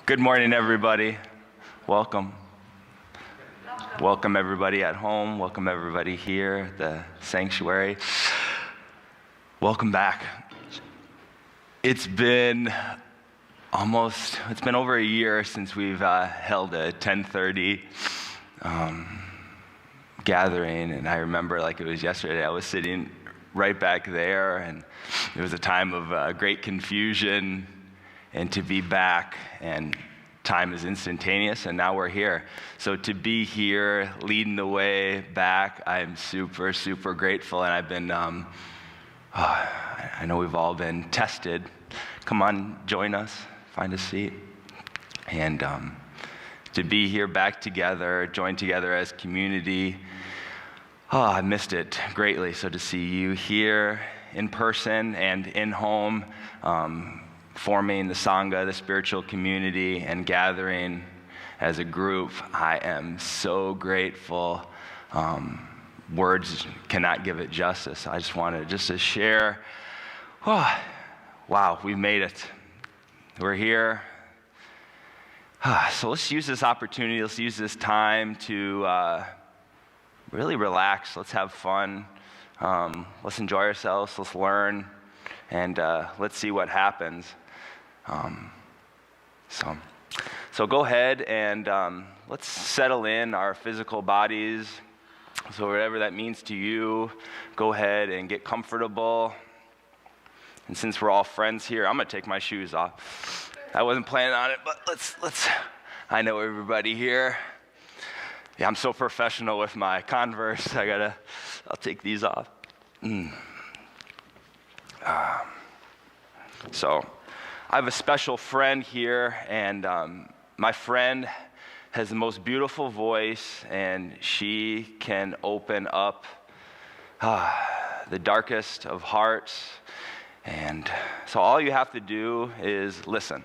Good morning, everybody. Welcome. Welcome, everybody at home. Welcome, everybody here at the sanctuary. Welcome back. It's been over a year since we've held a 10:30 gathering, and I remember like it was yesterday. I was sitting right back there, and it was a time of great confusion, and to be back, and time is instantaneous, and now we're here. So to be here, leading the way back, I'm super, super grateful, and I've been, I know we've all been tested. Come on, join us, find a seat. And to be here back together, joined together as community, I missed it greatly. So to see you here in person and in home, forming the Sangha, the spiritual community, and gathering as a group, I am so grateful. Words cannot give it justice. I just wanted to share, wow, we made it. We're here. So let's use this opportunity, let's use this time to really relax. Let's have fun. Let's enjoy ourselves. Let's learn. And let's see what happens. So go ahead and let's settle in our physical bodies. So whatever that means to you, go ahead and get comfortable. And since we're all friends here, I'm gonna take my shoes off. I wasn't planning on it, but let's. I know everybody here. Yeah, I'm so professional with my Converse. I'll take these off. So I have a special friend here, and my friend has the most beautiful voice, and she can open up the darkest of hearts. And so all you have to do is listen.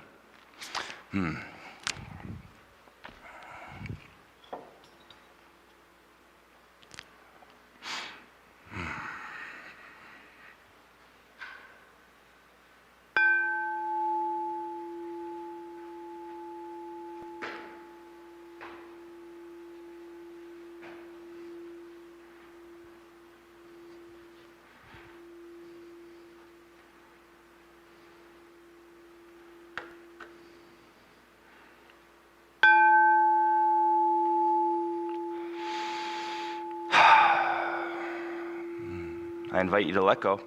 I invite you to let go.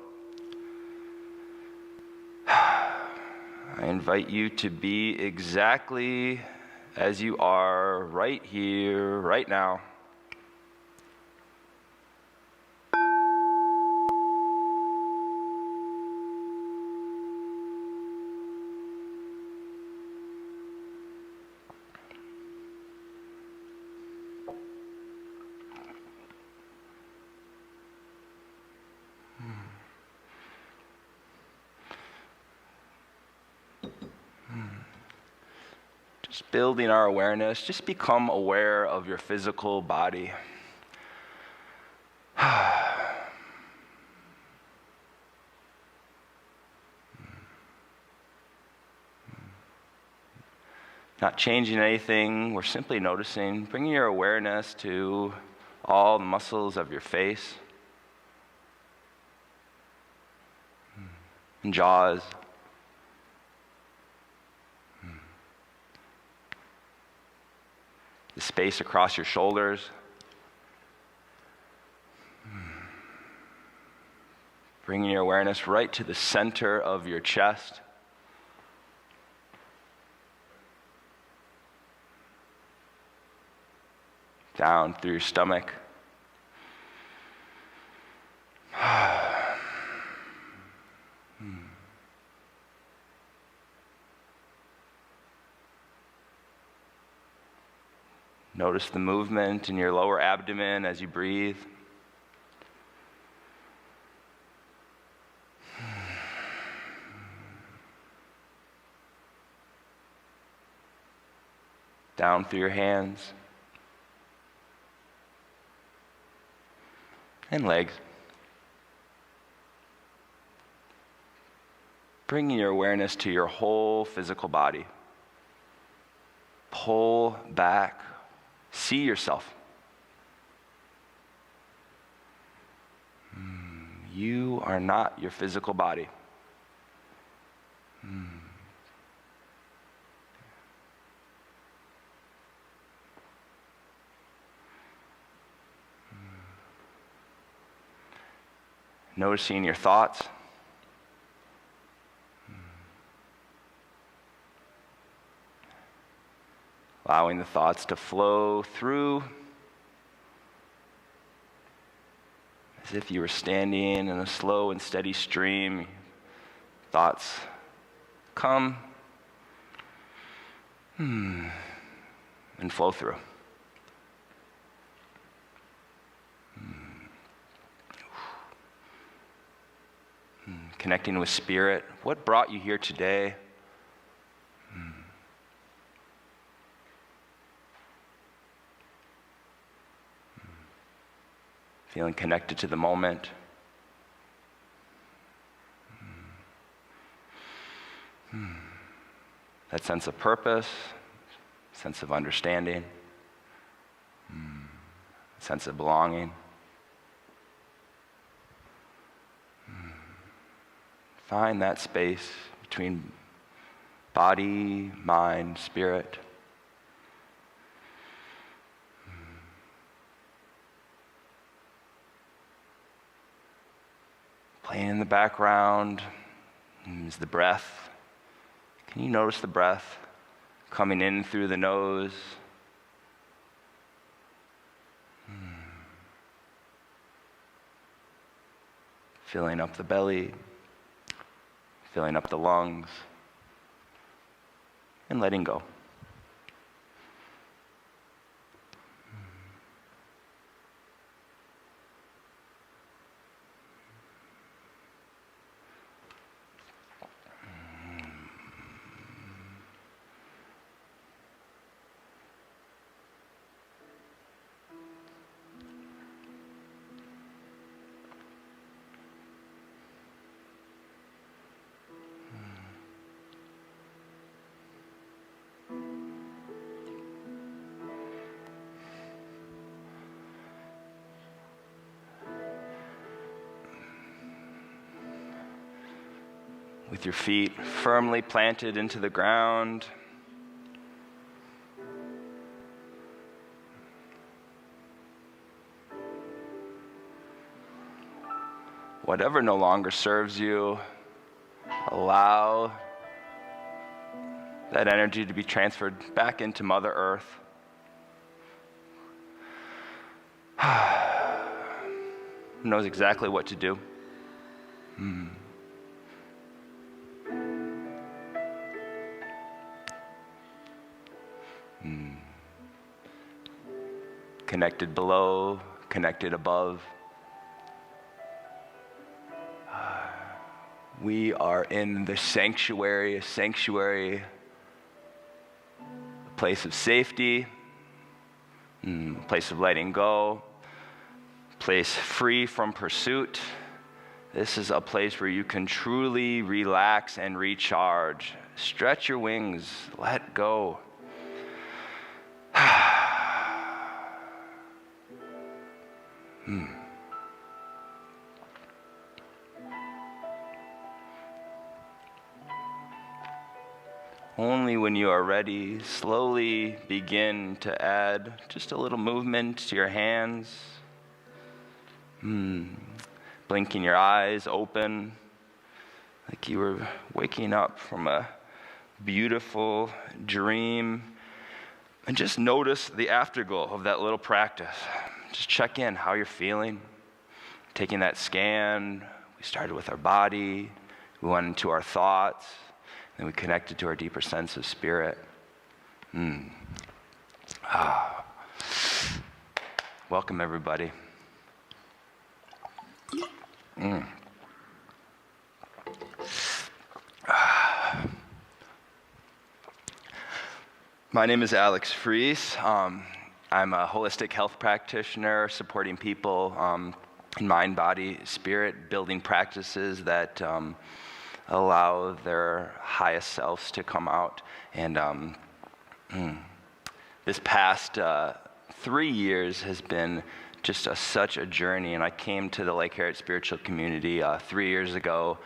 I invite you to be exactly as you are right here, right now. Just building our awareness, just become aware of your physical body. Not changing anything, we're simply noticing, bringing your awareness to all the muscles of your face and jaws. The space across your shoulders. Bringing your awareness right to the center of your chest. Down through your stomach. Notice the movement in your lower abdomen as you breathe. Down through your hands and legs. Bringing your awareness to your whole physical body. Pull back. See yourself. You are not your physical body. Noticing your thoughts. Allowing the thoughts to flow through as if you were standing in a slow and steady stream. Thoughts come and flow through. Connecting with spirit. What brought you here today? Feeling connected to the moment. That sense of purpose, sense of understanding, sense of belonging. Find that space between body, mind, spirit. Playing in the background is the breath. Can you notice the breath coming in through the nose? Filling up the belly, filling up the lungs, and letting go. With your feet firmly planted into the ground. Whatever no longer serves you, allow that energy to be transferred back into Mother Earth. Who knows exactly what to do? Connected below, connected above. We are in the sanctuary, a place of safety, a place of letting go, a place free from pursuit. This is a place where you can truly relax and recharge. Stretch your wings, let go. Only when you are ready, slowly begin to add just a little movement to your hands. Blinking your eyes open, like you were waking up from a beautiful dream. And just notice the afterglow of that little practice. Just check in how you're feeling. Taking that scan, we started with our body, we went into our thoughts, and we connected to our deeper sense of spirit. Welcome, everybody. My name is Alex Freese. I'm a holistic health practitioner supporting people in mind, body, spirit, building practices that allow their highest selves to come out. And this past 3 years has been just such a journey, and I came to the Lake Harriet Spiritual Community 3 years ago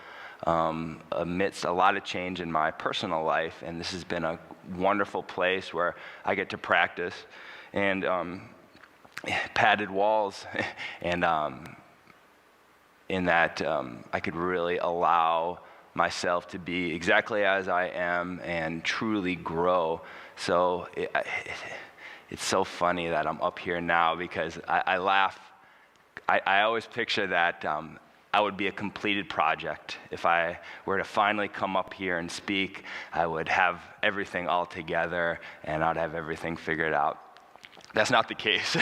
amidst a lot of change in my personal life, and this has been a wonderful place where I get to practice, and padded walls, and in that I could really allow myself to be exactly as I am and truly grow. So it's so funny that I'm up here now, because I laugh. I always picture that I would be a completed project. If I were to finally come up here and speak, I would have everything all together and I'd have everything figured out. That's not the case.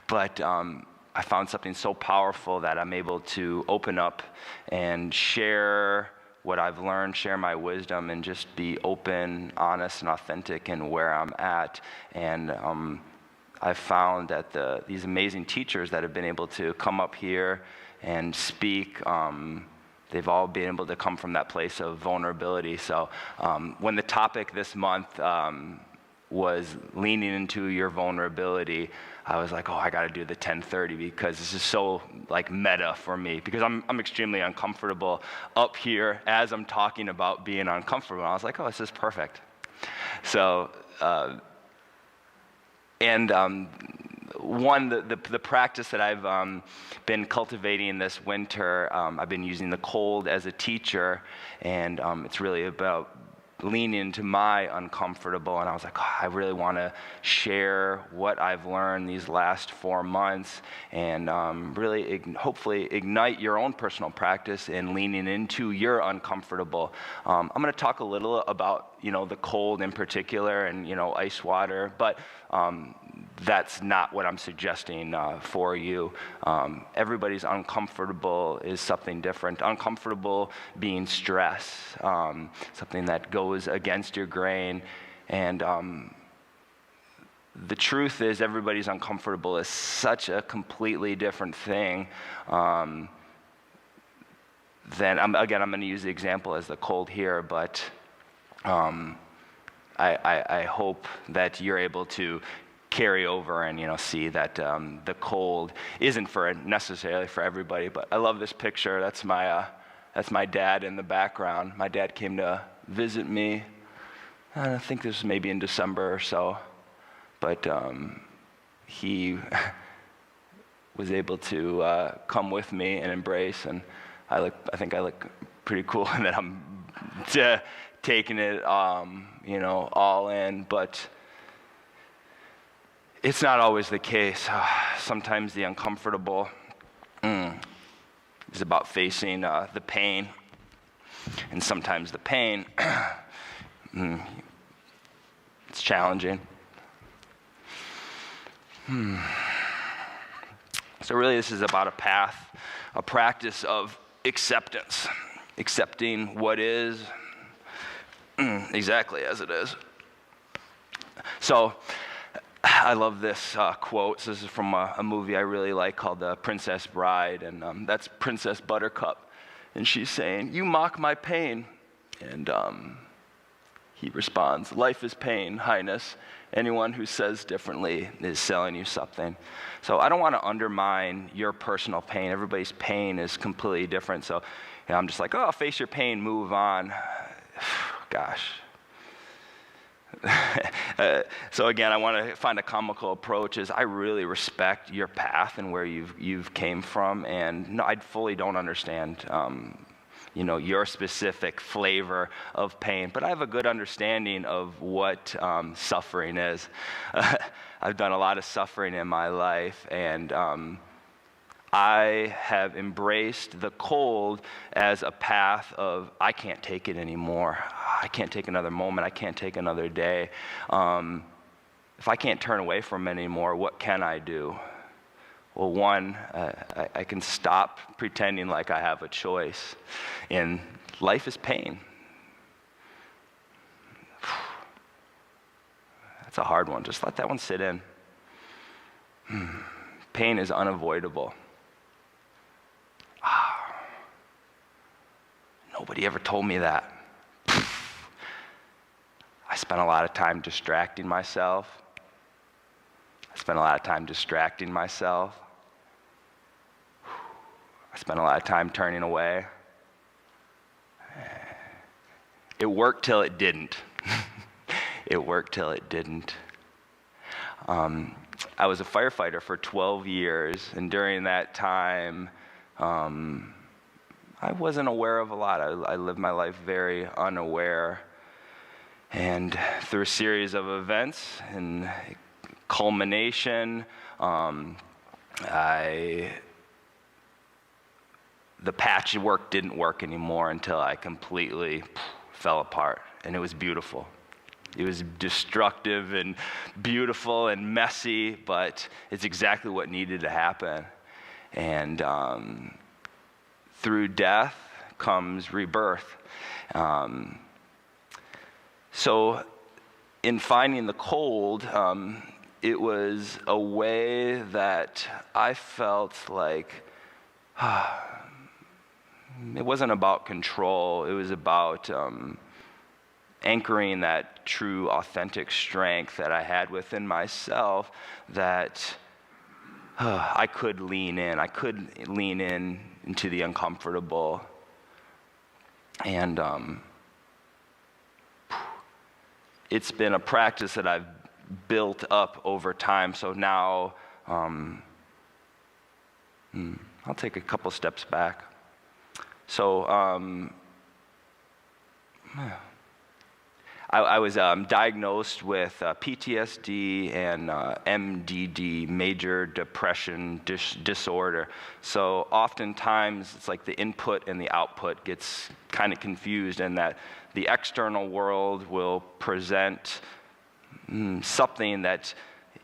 But I found something so powerful that I'm able to open up and share what I've learned, share my wisdom, and just be open, honest, and authentic in where I'm at. And I've found that these amazing teachers that have been able to come up here and speak, they've all been able to come from that place of vulnerability. So when the topic this month was leaning into your vulnerability, I was like, oh, I got to do the 10:30, because this is so like meta for me, because I'm extremely uncomfortable up here as I'm talking about being uncomfortable. I was like, oh, this is perfect. So, the practice that I've been cultivating this winter, I've been using the cold as a teacher, and it's really about leaning into my uncomfortable. And I was like, oh, I really want to share what I've learned these last 4 months, and really hopefully ignite your own personal practice in leaning into your uncomfortable. I'm going to talk a little about, the cold in particular, and, ice water, but that's not what I'm suggesting for you. Everybody's uncomfortable is something different. Uncomfortable being stress, something that goes against your grain. And the truth is, everybody's uncomfortable is such a completely different thing. I'm going to use the example as the cold here, but I hope that you're able to carry over and see that the cold isn't necessarily for everybody. But I love this picture. That's my dad in the background. My dad came to visit me. I think this was maybe in December or so, but he was able to come with me and embrace, and I think I look pretty cool in that I'm taking it all in, but it's not always the case. Sometimes the uncomfortable is about facing the pain, and sometimes the pain it's challenging. So really, this is about a practice of acceptance, accepting what is exactly as it is. So I love this quote. This is from a movie I really like called The Princess Bride, and that's Princess Buttercup. And she's saying, "You mock my pain." And he responds, "Life is pain, Highness. Anyone who says differently is selling you something." So I don't want to undermine your personal pain. Everybody's pain is completely different. So I'm just like, oh, face your pain, move on. Gosh. So again, I want to find a comical approach. Is I really respect your path and where you've came from, and no, I fully don't understand your specific flavor of pain, but I have a good understanding of what suffering is. I've done a lot of suffering in my life, and I have embraced the cold as a path of, I can't take it anymore. I can't take another moment. I can't take another day. If I can't turn away from it anymore, what can I do? Well, one, I can stop pretending like I have a choice. And life is pain. That's a hard one. Just let that one sit in. Pain is unavoidable. Nobody ever told me that. I spent a lot of time distracting myself, spent a lot of time distracting myself. I spent a lot of time turning away. It worked till it didn't. It worked till it didn't. I was a firefighter for 12 years, and during that time, I wasn't aware of a lot. I lived my life very unaware. And through a series of events and culmination, the patchwork didn't work anymore until I completely fell apart, and it was beautiful. It was destructive and beautiful and messy, but it's exactly what needed to happen. And through death comes rebirth. So in finding the cold, it was a way that I felt like it wasn't about control. It was about anchoring that true, authentic strength that I had within myself, that I could lean in. I could lean in into the uncomfortable. And it's been a practice that I've built up over time. So now I'll take a couple steps back. So I was diagnosed with PTSD and MDD, major depression disorder. So oftentimes it's like the input and the output gets kind of confused, and that the external world will present something that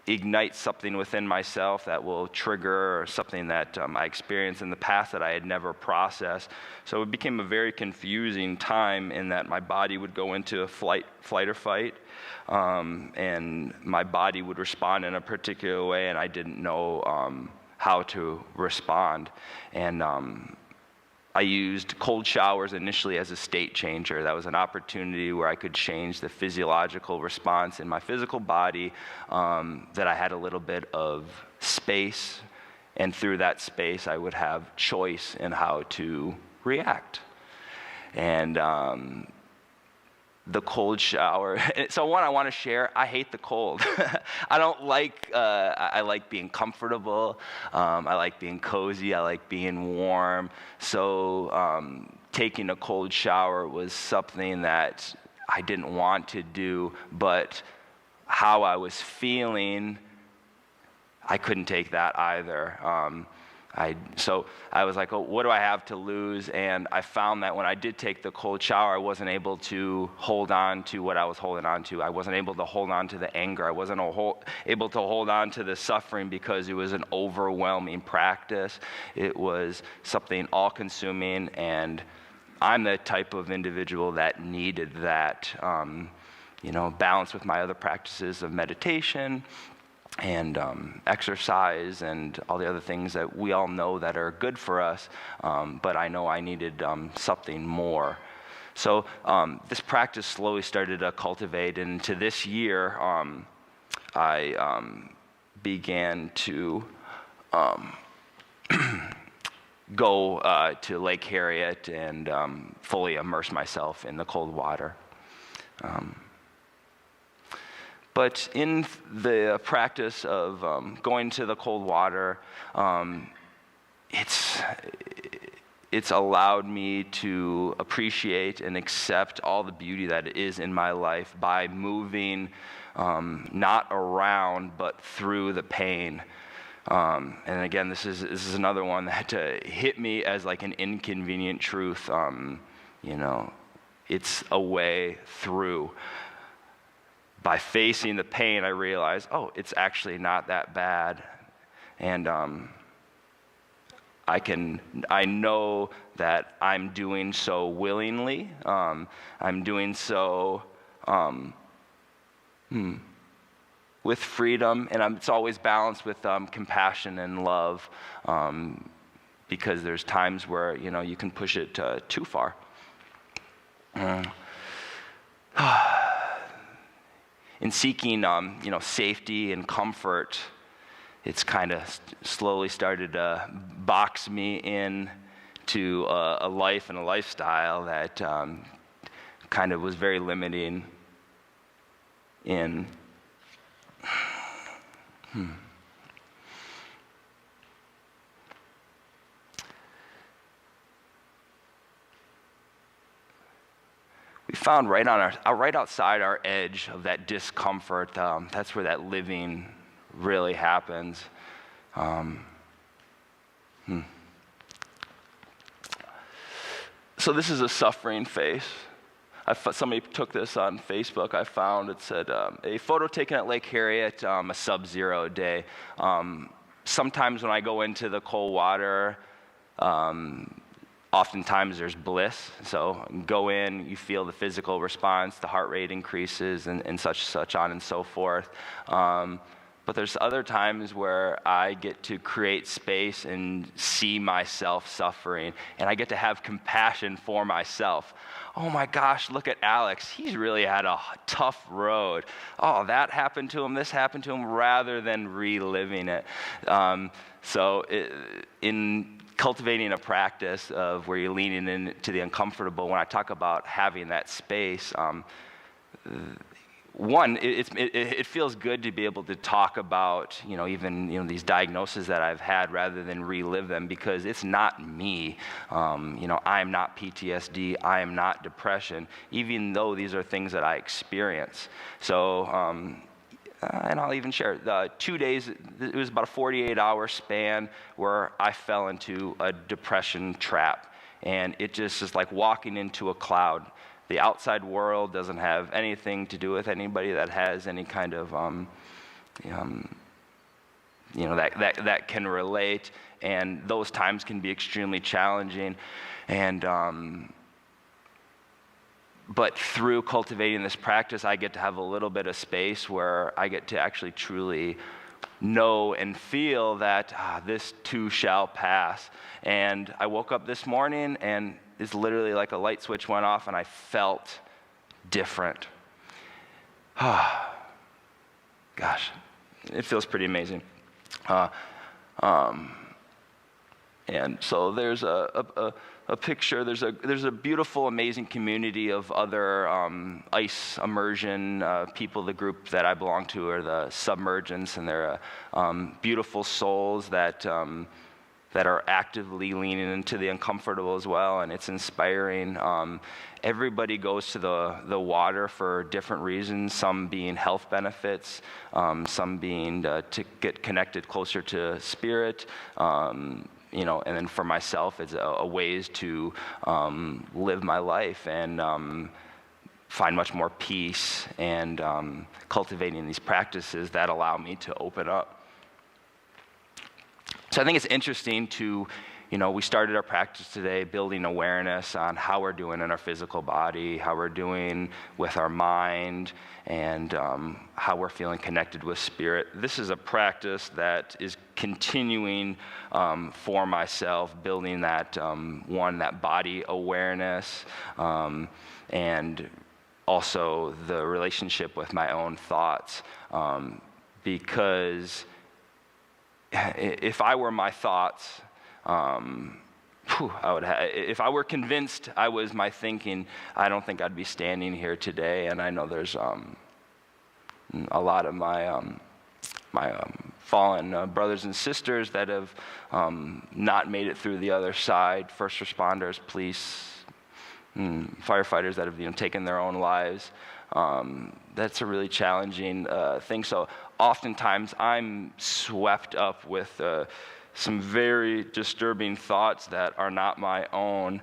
ignites something within myself that will trigger something that I experienced in the past that I had never processed. So it became a very confusing time in that my body would go into a flight or fight, and my body would respond in a particular way, and I didn't know how to respond. And I used cold showers initially as a state changer. That was an opportunity where I could change the physiological response in my physical body, that I had a little bit of space, and through that space I would have choice in how to react. And the cold shower. So one, I want to share, I hate the cold. I don't like, I like being comfortable. I like being cozy. I like being warm. So taking a cold shower was something that I didn't want to do, but how I was feeling, I couldn't take that either. So I was like, oh, what do I have to lose? And I found that when I did take the cold shower, I wasn't able to hold on to what I was holding on to. I wasn't able to hold on to the anger. I wasn't able to hold on to the suffering because it was an overwhelming practice. It was something all-consuming, and I'm the type of individual that needed that, balance with my other practices of meditation and exercise and all the other things that we all know that are good for us, but I know I needed something more. So this practice slowly started to cultivate, and to this year, I began to go to Lake Harriet and fully immerse myself in the cold water. But in the practice of going to the cold water, it's allowed me to appreciate and accept all the beauty that is in my life by moving not around but through the pain. And again, this is another one that hit me as like an inconvenient truth. It's a way through. By facing the pain, I realized, oh, it's actually not that bad. And I know that I'm doing so willingly. I'm doing so with freedom, and it's always balanced with compassion and love, because there's times where you can push it too far. In seeking, safety and comfort, it's kind of slowly started to box me in to a life and a lifestyle that kind of was very limiting in we found right outside our edge of that discomfort, that's where that living really happens. So this is a suffering face. Somebody took this on Facebook. I found it said, a photo taken at Lake Harriet, a sub-zero day. Sometimes when I go into the cold water, oftentimes there's bliss. So go in, you feel the physical response, the heart rate increases, and such on and so forth. But there's other times where I get to create space and see myself suffering, and I get to have compassion for myself. Oh my gosh, look at Alex. He's really had a tough road. Oh, that happened to him, this happened to him, rather than reliving it. In cultivating a practice of where you're leaning into the uncomfortable, when I talk about having that space, one, it feels good to be able to talk about, even these diagnoses that I've had rather than relive them, because it's not me. I am not PTSD. I am not depression, even though these are things that I experience. So, and I'll even share, 2 days, it was about a 48-hour span where I fell into a depression trap. And it just is like walking into a cloud. The outside world doesn't have anything to do with anybody that has any kind of, that can relate, and those times can be extremely challenging. And but through cultivating this practice, I get to have a little bit of space where I get to actually truly know and feel that this too shall pass. And I woke up this morning, and it's literally like a light switch went off, and I felt different. Gosh, it feels pretty amazing. And so there's a picture. There's a beautiful, amazing community of other ice immersion people. The group that I belong to are the Submergents, and they're beautiful souls that are actively leaning into the uncomfortable as well, and it's inspiring. Everybody goes to the water for different reasons, some being health benefits, some being to get connected closer to spirit, and then for myself, it's a ways to live my life and find much more peace, and cultivating these practices that allow me to open up. So I think it's interesting to, we started our practice today building awareness on how we're doing in our physical body, how we're doing with our mind, and how we're feeling connected with spirit. This is a practice that is continuing for myself, building that, that body awareness, and also the relationship with my own thoughts, because if I were my thoughts, if I were convinced I was my thinking, I don't think I'd be standing here today. And I know there's a lot of my fallen brothers and sisters that have not made it through the other side, first responders, police, firefighters that have taken their own lives. That's a really challenging thing. So oftentimes I'm swept up with some very disturbing thoughts that are not my own,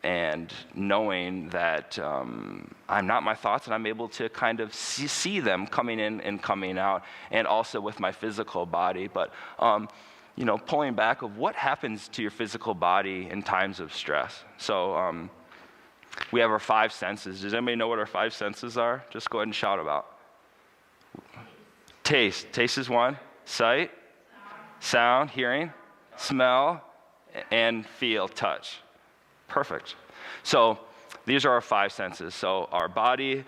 and knowing that I'm not my thoughts, and I'm able to kind of see them coming in and coming out, and also with my physical body. But pulling back of what happens to your physical body in times of stress. So we have our 5 senses. Does anybody know what our 5 senses are? Just go ahead and shout about. Taste. Taste is one. Sight. Sound. Hearing. Smell. And feel. Touch. Perfect. So these are our 5 senses. So our body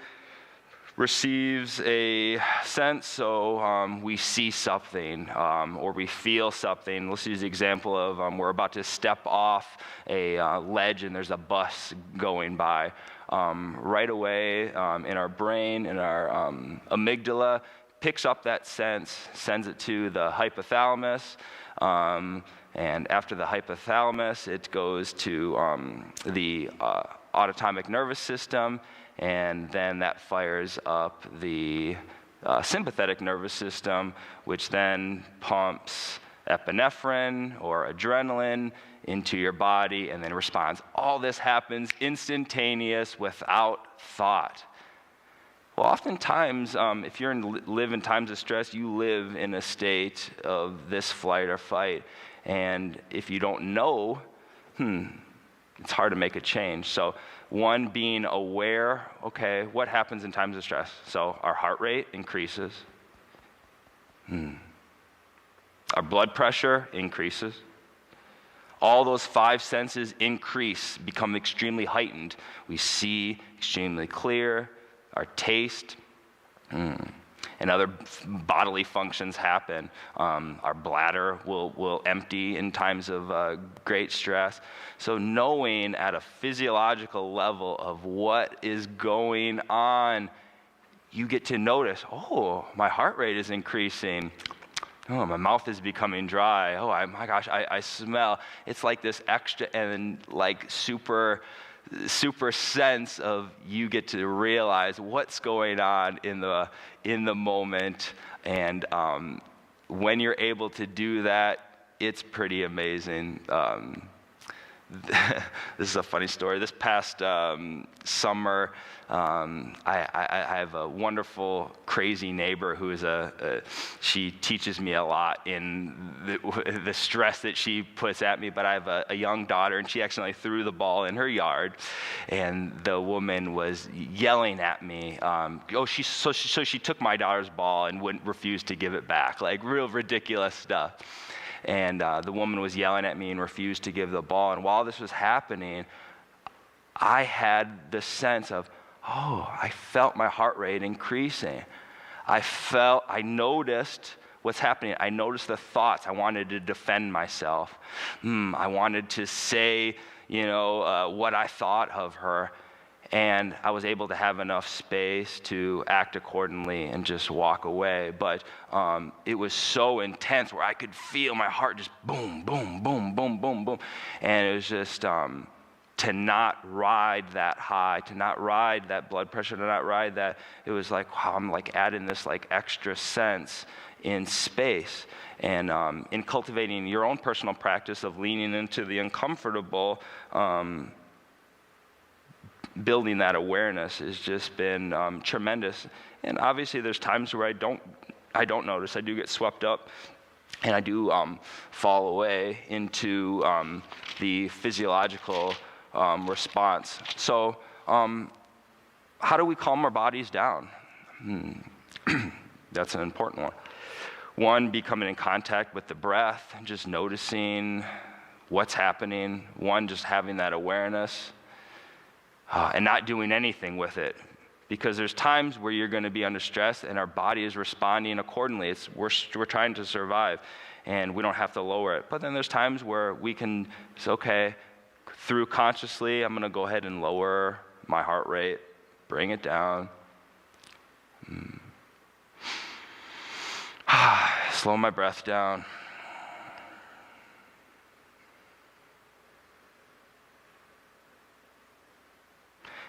receives a sense, so we see something or we feel something. Let's use the example of we're about to step off a ledge and there's a bus going by. Right away in our brain, in our amygdala, picks up that sense, sends it to the hypothalamus, and after the hypothalamus, it goes to the autonomic nervous system, and then that fires up the sympathetic nervous system, which then pumps epinephrine or adrenaline into your body and then responds. All this happens instantaneous without thought. Well, oftentimes, if you live in times of stress, you live in a state of this flight or fight. And if you don't know, it's hard to make a change. So one, being aware, okay, what happens in times of stress? So our heart rate increases. Our blood pressure increases. All those 5 senses increase, become extremely heightened. We see extremely clear. Our taste and other bodily functions happen. Our bladder will empty in times of great stress. So knowing at a physiological level of what is going on, you get to notice, oh, my heart rate is increasing. Oh, my mouth is becoming dry. Oh, my gosh, I smell. It's like this extra and like super sense of you get to realize what's going on in the moment, and when you're able to do that, it's pretty amazing. This is a funny story. This past summer, I have a wonderful, crazy neighbor who is she teaches me a lot in the stress that she puts at me, but I have a young daughter, and she accidentally threw the ball in her yard, and the woman was yelling at me. So she took my daughter's ball and wouldn't refuse to give it back, like real ridiculous stuff. And the woman was yelling at me and refused to give the ball. And while this was happening, I had the sense of, I felt my heart rate increasing. I noticed what's happening. I noticed the thoughts. I wanted to defend myself. I wanted to say, what I thought of her. And I was able to have enough space to act accordingly and just walk away. But it was so intense where I could feel my heart just boom, boom, boom, boom, boom, boom. And it was just to not ride that high, to not ride that blood pressure, to not ride that. It was like, wow, I'm like adding this like extra sense in space. And in cultivating your own personal practice of leaning into the uncomfortable, building that awareness has just been tremendous. And obviously there's times where I don't notice. I do get swept up, and I do fall away into the physiological response. So how do we calm our bodies down? That's an important one. One, becoming in contact with the breath, just noticing what's happening. One, just having that awareness. And not doing anything with it, because there's times where you're going to be under stress and our body is responding accordingly. We're trying to survive, and we don't have to lower it. But then there's times where we can say, okay, through consciously, I'm going to go ahead and lower my heart rate, bring it down. Slow my breath down.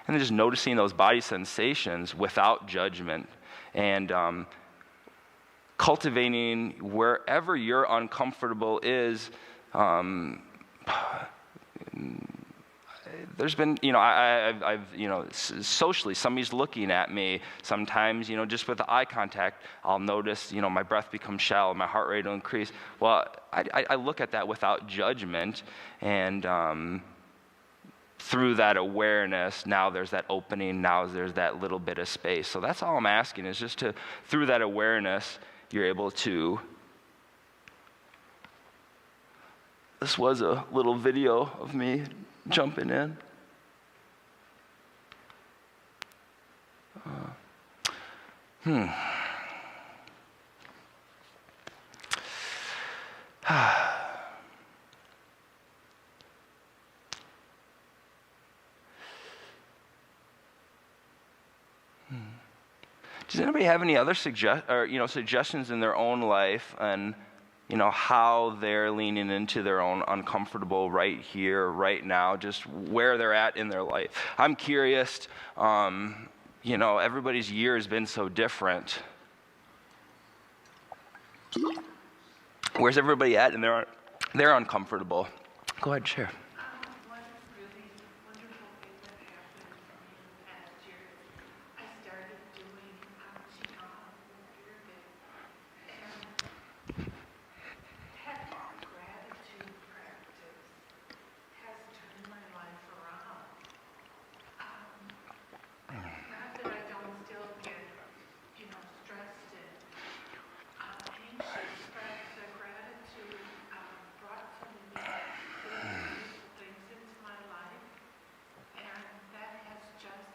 And then just noticing those body sensations without judgment, and cultivating wherever your uncomfortable is. There's been, I've socially, somebody's looking at me. Sometimes, just with the eye contact, I'll notice, my breath becomes shallow, my heart rate will increase. Well, I look at that without judgment, and through that awareness, now there's that opening, now there's that little bit of space. So that's all I'm asking, is just through that awareness, you're able to. This was a little video of me jumping in. Does anybody have any other suggestions in their own life and how they're leaning into their own uncomfortable right here, right now, just where they're at in their life? I'm curious. Everybody's year has been so different. Where's everybody at? And they're uncomfortable. Go ahead, share. One really wonderful thing that happened for me in the past year is I started doing Qigong pyramid, and that gratitude practice has turned my life around. Not that I don't still get, stressed and anxious, but the gratitude brought so many really beautiful things into my life, and that has just,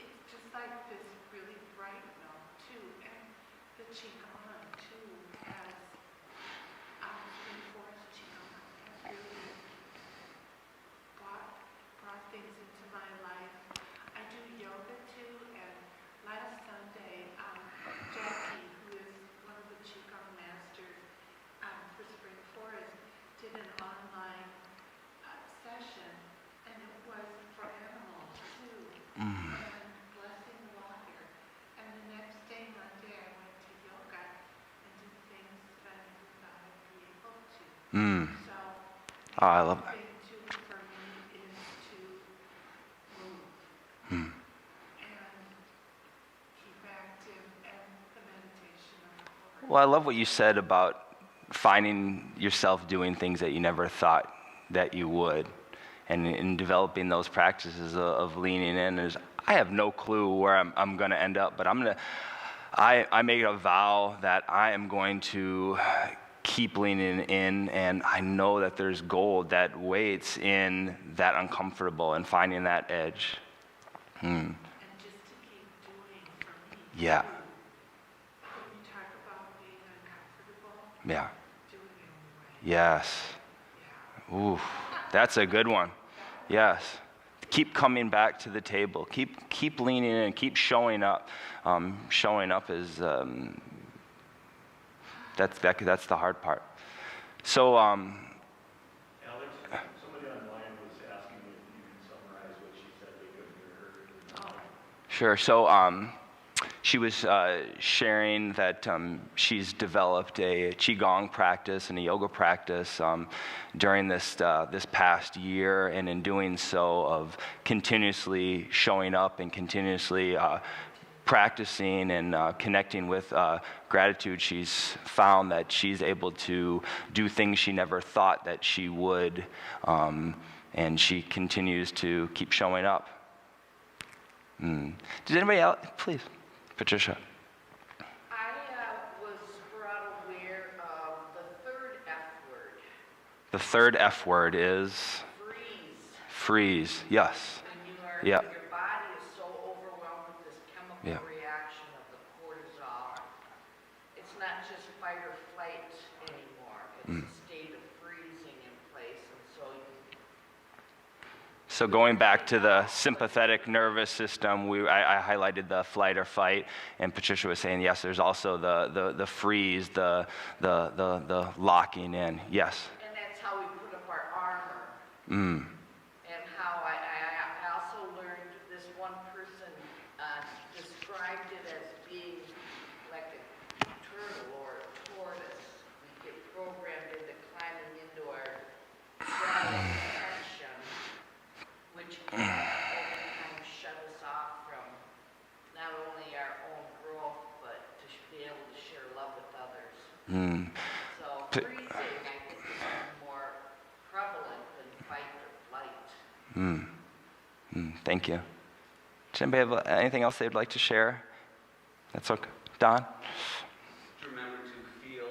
it's just like this really bright note too, and the Qigong too has, reinforced Qigong has really brought things into my life. I do yoga too, and last Sunday, Jackie, who is one of the Qigong masters for Spring Forest, did an online session, and it was for animals too, and blessing water. And the next day, Monday, I went to yoga and did things that I never thought I'd be able to. So, I love that. the thing too for me is to move and keep active, and the meditation on the floor. Well, I love what you said about finding yourself doing things that you never thought that you would, and in developing those practices of leaning in. I have no clue where I'm going to end up, but I make a vow that I am going to keep leaning in, and I know that there's gold that waits in that uncomfortable and finding that edge. And just to keep doing for me. Yeah. When you talk about being uncomfortable, Yeah. do it anyway. Yes. Yeah. Ooh, that's a good one. Yes. Keep coming back to the table. Keep leaning in. Keep showing up. Showing up is that's the hard part. So Alex, somebody online was asking if you could summarize what she said. They couldn't hear her. sure. So she was sharing that she's developed a qigong practice and a yoga practice during this past year, and in doing so, of continuously showing up and continuously practicing and connecting with gratitude. She's found that she's able to do things she never thought that she would, and she continues to keep showing up. Did anybody else? Please. Patricia. I was brought aware of the third F word. The third F word is Freeze. freeze. Yes. When you are, Yeah. your body is so overwhelmed with this chemical Yeah. reaction of the cortisol. It's not just fight or flight anymore. It's a state of freezing in place, and so So going back to the sympathetic nervous system, I highlighted the flight or fight, and Patricia was saying yes. There's also the freeze, the locking in. Yes. and that's how we put up our armor. Mm. And how I also learned this one person described it as being like a turtle or a tortoise. We get programmed into climbing into our protection, which can over time shut us off from not only our own growth, but to be able to share love with others. Mm. So freezing, I think, is more prevalent than fight or flight. Thank you. Does anybody have anything else they'd like to share? That's okay. Don? To remember to feel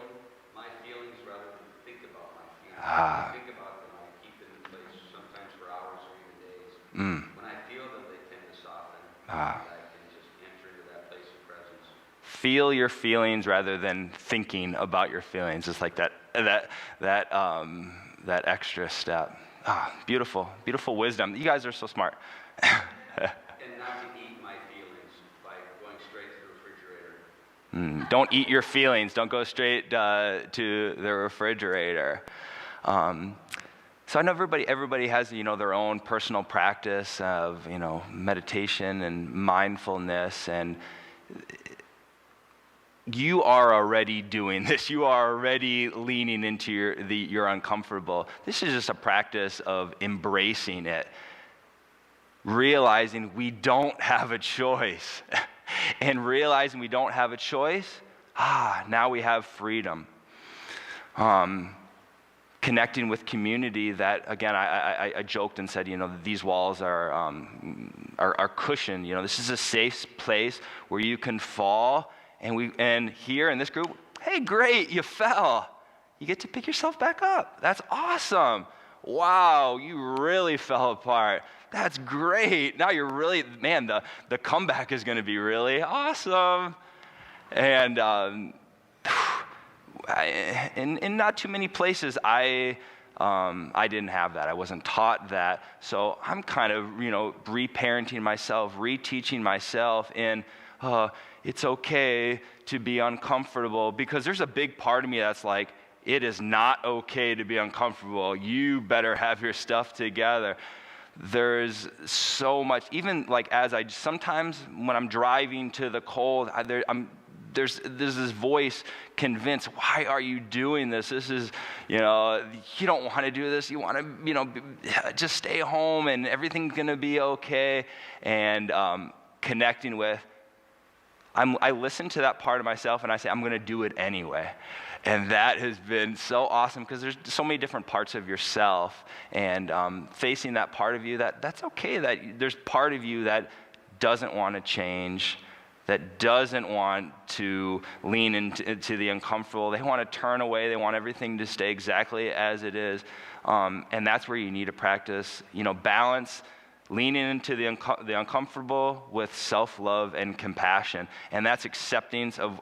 my feelings rather than think about my feelings. Ah. When I think about them, I keep them in place sometimes for hours or even days. Mm. When I feel them, they tend to soften. Ah. I can just enter into that place of presence. Feel your feelings rather than thinking about your feelings. It's like that extra step. Ah, beautiful, beautiful wisdom. You guys are so smart. And not to eat my feelings by going straight to the refrigerator. Don't eat your feelings. Don't go straight to the refrigerator. So I know everybody has, their own personal practice of, meditation and mindfulness, and you are already doing this. You are already leaning into your uncomfortable. This is just a practice of embracing it, realizing we don't have a choice. And realizing we don't have a choice, now we have freedom. Connecting with community that, again, I joked and said, these walls are cushioned. This is a safe place where you can fall. And here in this group, hey, great, you fell. You get to pick yourself back up. That's awesome. Wow, you really fell apart. That's great. Now you're really, man, the comeback is going to be really awesome. And in not too many places, I didn't have that. I wasn't taught that. So I'm kind of, reparenting myself, reteaching myself in, it's okay to be uncomfortable, because there's a big part of me that's like, it is not okay to be uncomfortable. You better have your stuff together. There's so much, even like sometimes when I'm driving to the cold, there's this voice convinced, why are you doing this? This is, you don't want to do this. You want to, just stay home and everything's going to be okay. And connecting with, I listen to that part of myself and I say, I'm going to do it anyway. And that has been so awesome, because there's so many different parts of yourself, and facing that part of you, that's okay, that there's part of you that doesn't want to change, that doesn't want to lean into the uncomfortable. They want to turn away. They want everything to stay exactly as it is. And that's where you need to practice, balance, leaning into the uncomfortable with self-love and compassion. And that's acceptance of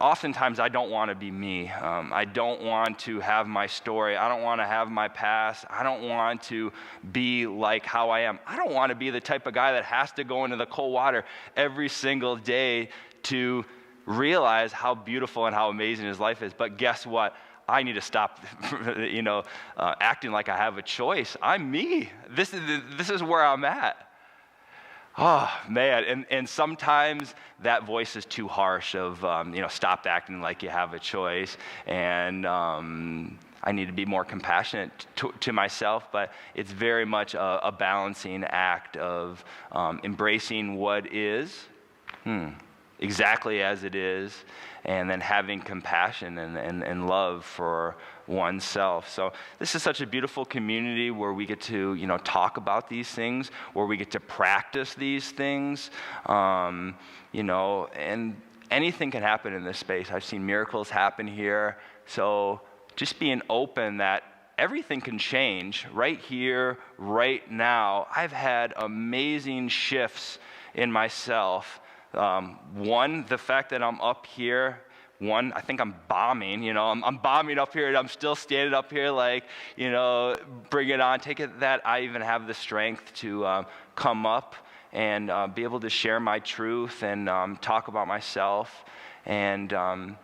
oftentimes I don't want to be me. I don't want to have my story. I don't want to have my past. I don't want to be like how I am. I don't want to be the type of guy that has to go into the cold water every single day to realize how beautiful and how amazing his life is. But guess what? I need to stop, acting like I have a choice. I'm me. This is where I'm at. Oh, man, and sometimes that voice is too harsh of, stop acting like you have a choice, and I need to be more compassionate to myself, but it's very much a balancing act of embracing what is, exactly as it is, and then having compassion and love for oneself. So this is such a beautiful community where we get to, talk about these things, where we get to practice these things, and anything can happen in this space. I've seen miracles happen here. So just being open that everything can change right here, right now. I've had amazing shifts in myself. One, the fact that I'm up here. One, I think I'm bombing, I'm bombing up here, and I'm still standing up here like, bring it on. Take it that I even have the strength to come up and be able to share my truth and talk about myself. And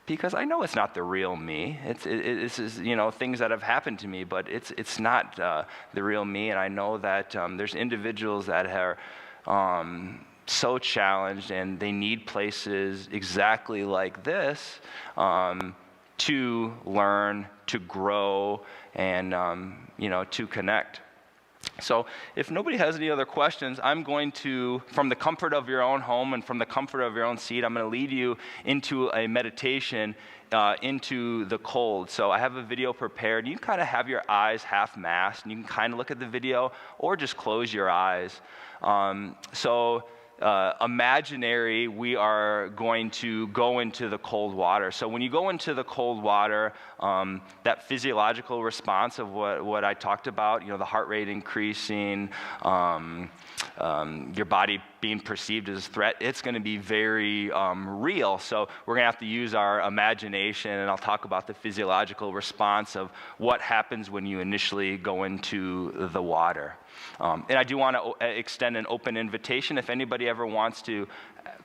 because I know it's not the real me. It's things that have happened to me, but it's not the real me. And I know that there's individuals that are so challenged, and they need places exactly like this to learn, to grow, and to connect. So if nobody has any other questions, I'm going to, from the comfort of your own home and from the comfort of your own seat, I'm going to lead you into a meditation into the cold. So I have a video prepared. You can kind of have your eyes half masked, and you can kind of look at the video or just close your eyes. So imaginary, we are going to go into the cold water. So when you go into the cold water, that physiological response of what I talked about, the heart rate increasing, your body being perceived as a threat, it's going to be very real. So we're going to have to use our imagination, and I'll talk about the physiological response of what happens when you initially go into the water. And I do want to extend an open invitation. If anybody ever wants to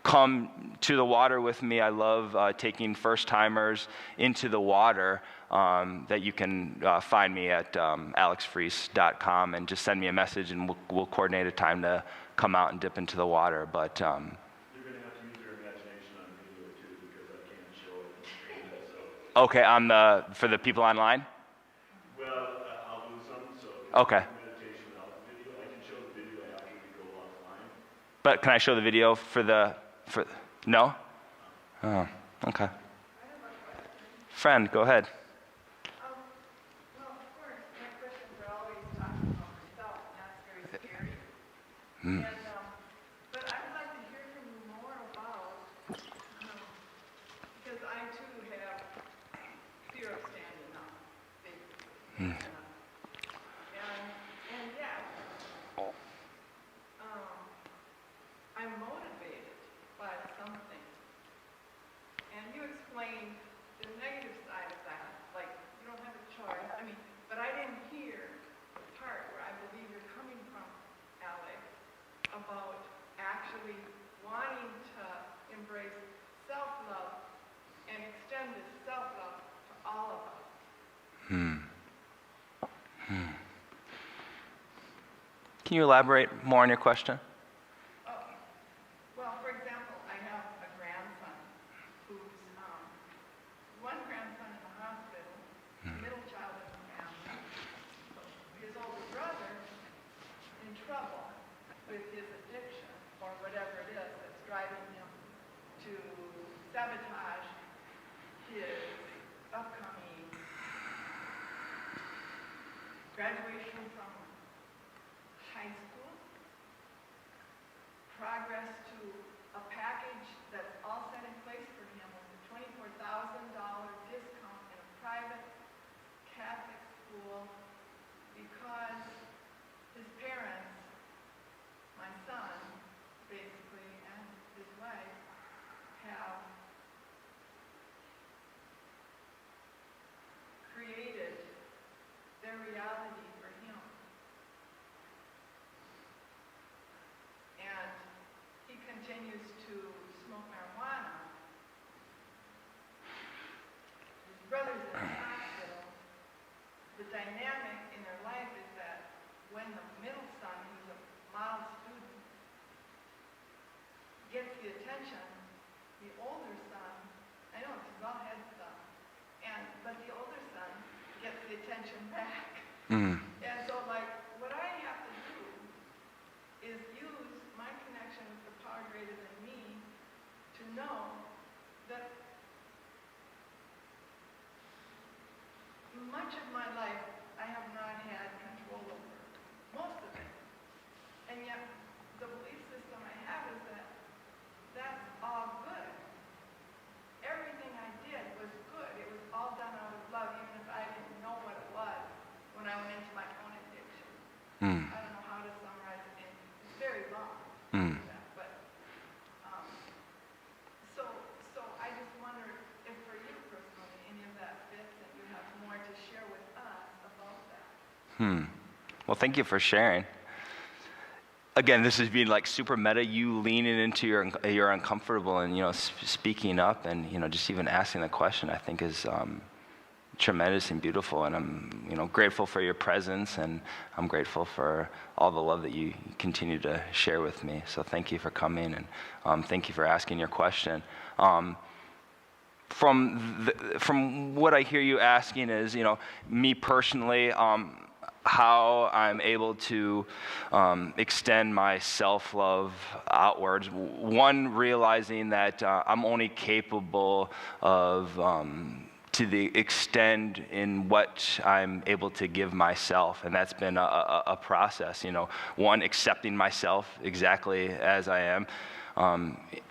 come to the water with me, I love taking first-timers into the water, that you can find me at alexfreese.com and just send me a message, and we'll coordinate a time to come out and dip into the water. But You're going to have to use your imagination on video too, because I can't show it and stream it, so. okay, for the people online? Well, I'll do some, so. Okay. Meditation without the video. I can show the video after we go offline. But can I show the video no? Oh, okay. Friend, go ahead. Well, of course, my questions are always talking about myself, and that's very scary. And, but I would like to hear from you more about, because I too have fear of standing up, basically. And yet, I'm motivated by something. And you explained the negative side of that, like you don't have a choice. But I didn't hear the part where I believe you're coming from, Alex, about actually wanting to embrace self-love and extend this self-love to all of us. Can you elaborate more on your question? Well, for example, I have a grandson who's one grandson in the hospital, middle child in the family. His older brother in trouble with his addiction or whatever it is that's driving him to sabotage his upcoming graduation from high school, progress to a package that's all set in place for him with a $24,000 discount in a private Catholic school because his parents, my son, basically, and his wife, have created their reality for him. And he continues to smoke marijuana. His brother's in the hospital. The dynamic in their life is that when the middle son, who's a model student, gets the attention, the older son, I know it's well head stuff, but the older son gets the attention back. And so, what I have to do is use my connection with the power greater than me to know that much of my life I have not had control over, most of it. And yet, the belief system I have is that that's all good. Everything I did was good. It was all done out of love, even if I didn't know what it was when I went into my own addiction. I don't know how to summarize it. It's very long. But so I just wonder if for you personally any of that fits and you have more to share with us about that. Well, thank you for sharing. Again, this is being super meta. You leaning into your uncomfortable and speaking up and just even asking the question, I think is tremendous and beautiful. And I'm grateful for your presence, and I'm grateful for all the love that you continue to share with me. So thank you for coming, and thank you for asking your question. From what I hear you asking is, me personally, how I'm able to extend my self-love outwards. One, realizing that I'm only capable of to the extent in what I'm able to give myself. And that's been a process, one, accepting myself exactly as I am,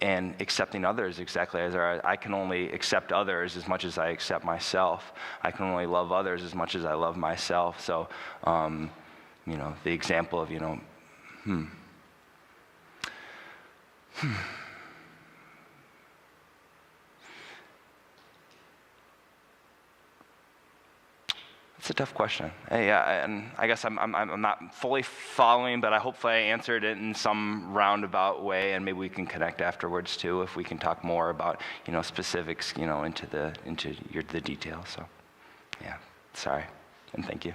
and accepting others exactly as they are. I can only accept others as much as I accept myself. I can only love others as much as I love myself. So, the example of, It's a tough question. Yeah, and I guess I'm not fully following, but hopefully I answered it in some roundabout way, and maybe we can connect afterwards too if we can talk more about specifics into the details. So, yeah, sorry, and thank you.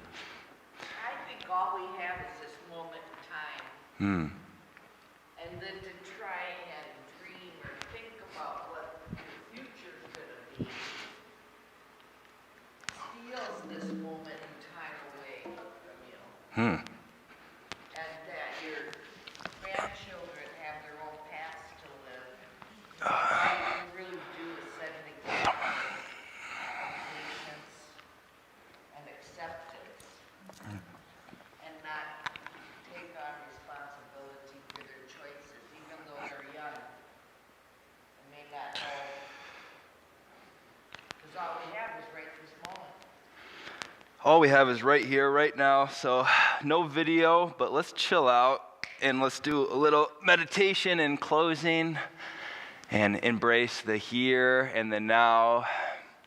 I think all we have is this moment in time. And then to try and dream or think about what the future's gonna be steals this moment in time away from you. And that your grandchildren have their own paths to live. All you can really do is set an example of patience and acceptance and not take on responsibility for their choices, even though they're young and may not know. Because all we have is right this moment. All we have is right here, right now. So no video, but let's chill out and let's do a little meditation in closing and embrace the here and the now.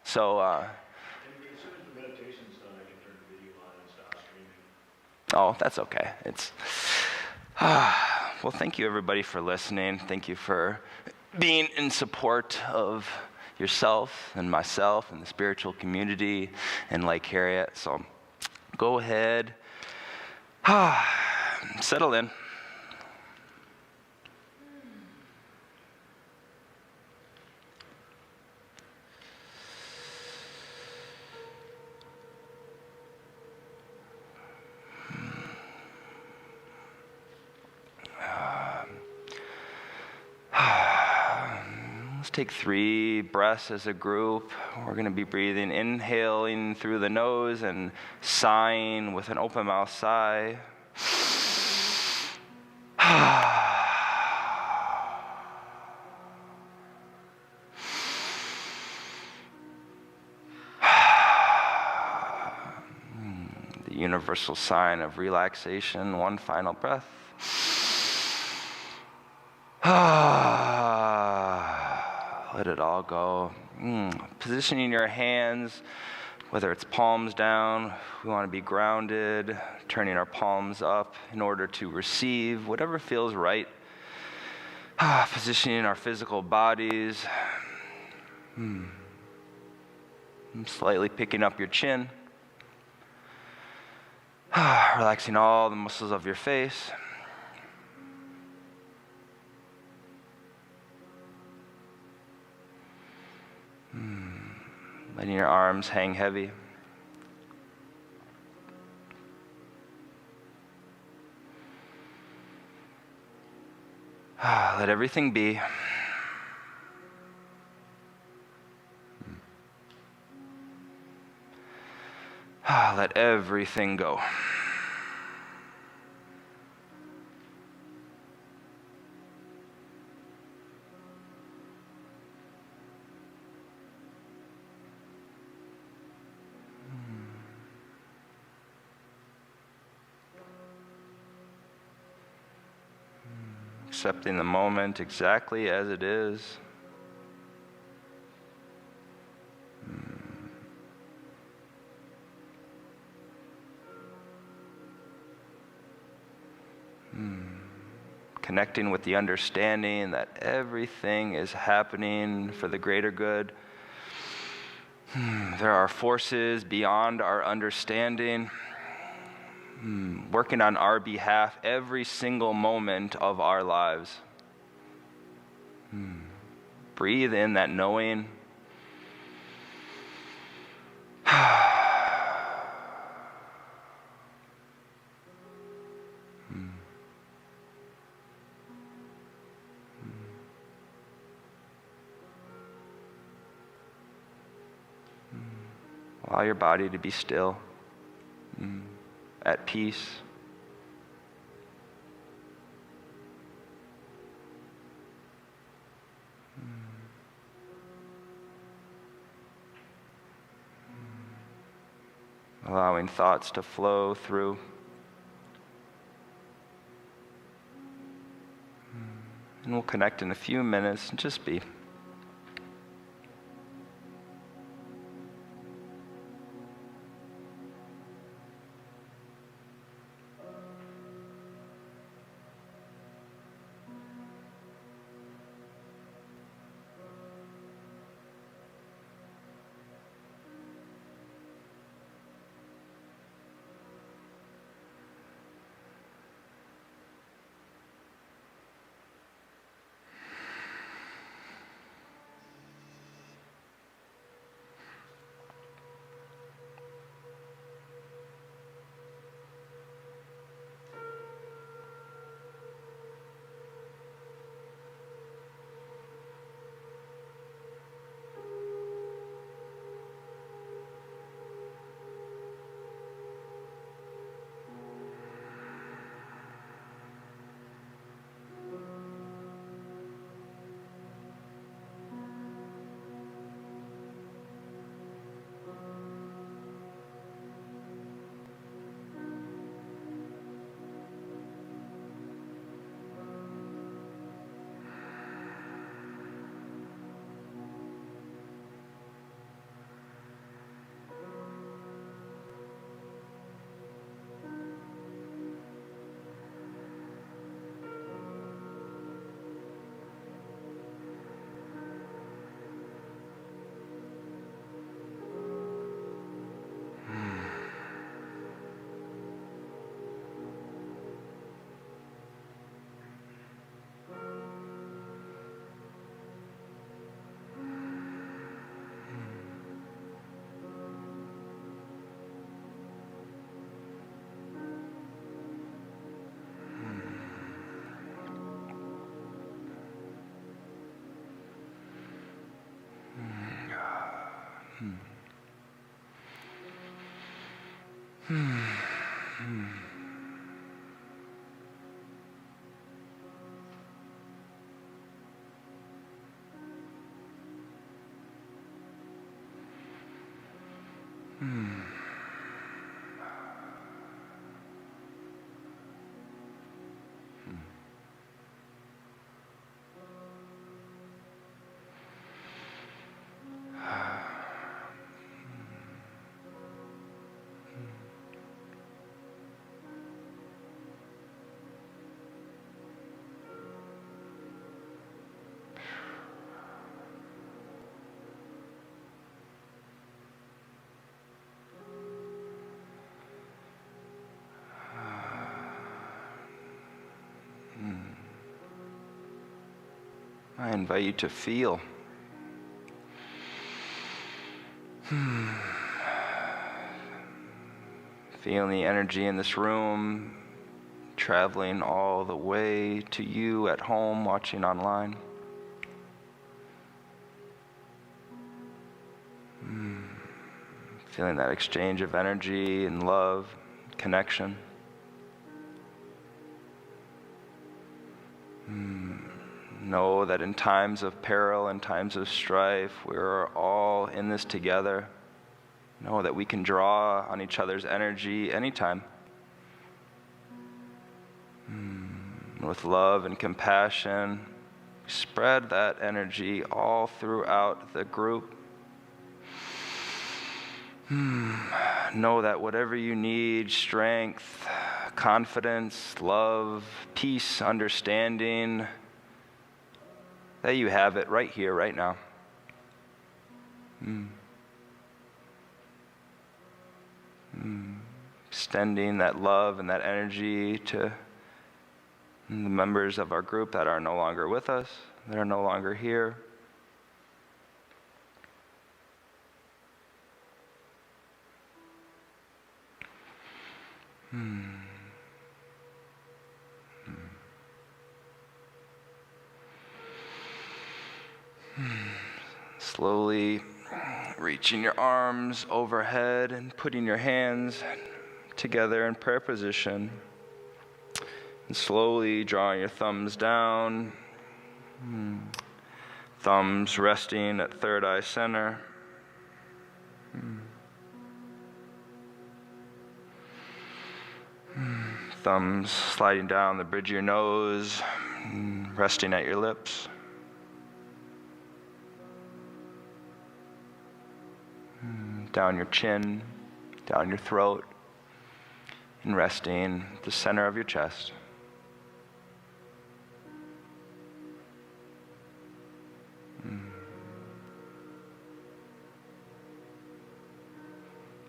So, And as soon as the meditation's done, I can turn the video on and stop streaming. oh, that's okay. Well, thank you everybody for listening. Thank you for being in support of yourself and myself and the spiritual community and Lake Harriet. So go ahead, settle in. Let's take 3 breaths as a group. We're going to be breathing, inhaling through the nose and sighing with an open mouth sigh. The universal sign of relaxation. One final breath. Let it all go. Positioning your hands, whether it's palms down, we want to be grounded, turning our palms up in order to receive whatever feels right. Positioning our physical bodies. Slightly picking up your chin. Relaxing all the muscles of your face. Letting your arms hang heavy. Let everything be. Let everything go. Accepting the moment exactly as it is. Connecting with the understanding that everything is happening for the greater good. There are forces beyond our understanding, working on our behalf every single moment of our lives. Breathe in that knowing. Allow your body to be still, at peace. Allowing thoughts to flow through. And we'll connect in a few minutes and just be. I invite you to feel. Feeling the energy in this room, traveling all the way to you at home, watching online. Feeling that exchange of energy and love, connection. Know that in times of peril and times of strife, we're all in this together. Know that we can draw on each other's energy anytime. With love and compassion, spread that energy all throughout the group. Know that whatever you need, strength, confidence, love, peace, understanding, that you have it right here, right now. Extending that love and that energy to the members of our group that are no longer with us, that are no longer here. Slowly Reaching your arms overhead and putting your hands together in prayer position. And slowly drawing your thumbs down. Thumbs resting at third eye center. Thumbs sliding down the bridge of your nose, resting at your lips. Down your chin, down your throat, and resting at the center of your chest.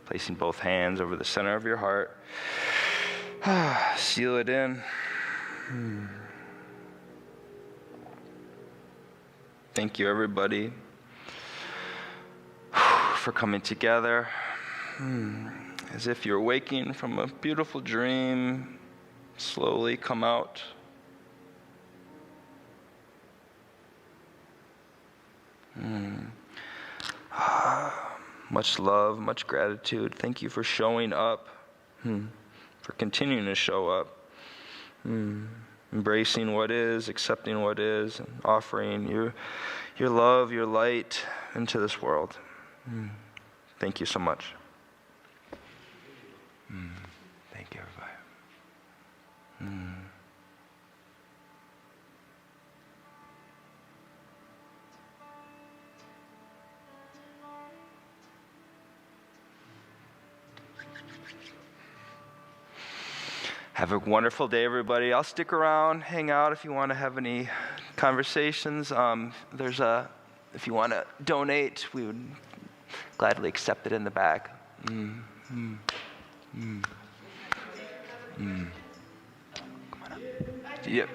Placing both hands over the center of your heart. Seal it in. Thank you, everybody, for coming together. As if you're waking from a beautiful dream, slowly come out. Much love, much gratitude. Thank you for showing up, for continuing to show up, embracing what is, accepting what is, and offering your love, your light into this world. Thank you so much. Thank you, everybody. Have a wonderful day, everybody. I'll stick around, hang out if you want to have any conversations. If you want to donate, we would gladly accept it in the back. Come on up. Yep.